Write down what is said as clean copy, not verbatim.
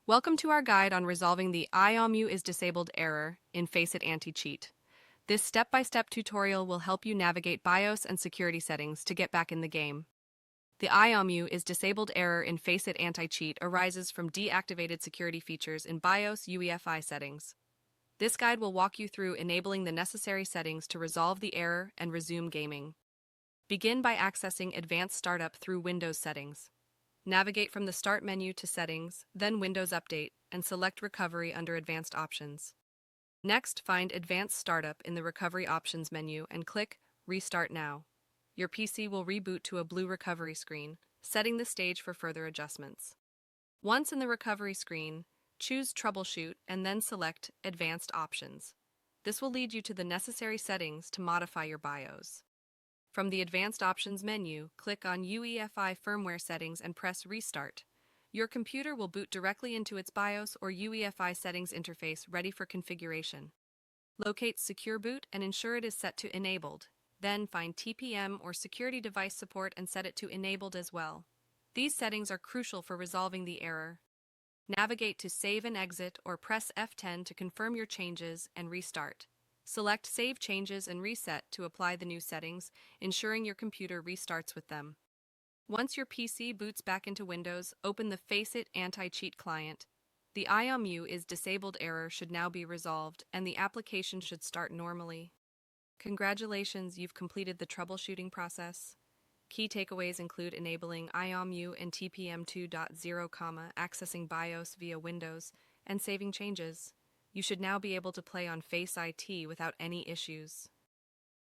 Welcome to our guide on resolving the IOMMU Is Disabled error in FACEIT Anti-Cheat. This step-by-step tutorial will help you navigate BIOS and security settings to get back in the game. The IOMMU Is Disabled error in FACEIT Anti-Cheat arises from deactivated security features in BIOS UEFI settings. This guide will walk you through enabling the necessary settings to resolve the error and resume gaming. Begin by accessing Advanced Startup through Windows Settings. Navigate from the Start menu to Settings, then Windows Update, and select Recovery under Advanced Options. Next, find Advanced Startup in the Recovery Options menu and click Restart Now. Your PC will reboot to a blue recovery screen, setting the stage for further adjustments. Once in the recovery screen, choose Troubleshoot and then select Advanced Options. This will lead you to the necessary settings to modify your BIOS. From the Advanced Options menu, click on UEFI Firmware Settings and press Restart. Your computer will boot directly into its BIOS or UEFI settings interface ready for configuration. Locate Secure Boot and ensure it is set to Enabled. Then find TPM or Security Device Support and set it to Enabled as well. These settings are crucial for resolving the error. Navigate to Save and Exit or press F10 to confirm your changes and restart. Select Save Changes and Reset to apply the new settings, ensuring your computer restarts with them. Once your PC boots back into Windows, open the FACEIT Anti-Cheat client. The IOMMU Is Disabled error should now be resolved, and the application should start normally. Congratulations, you've completed the troubleshooting process. Key takeaways include enabling IOMMU and TPM 2.0, accessing BIOS via Windows, and saving changes. You should now be able to play on FACEIT without any issues.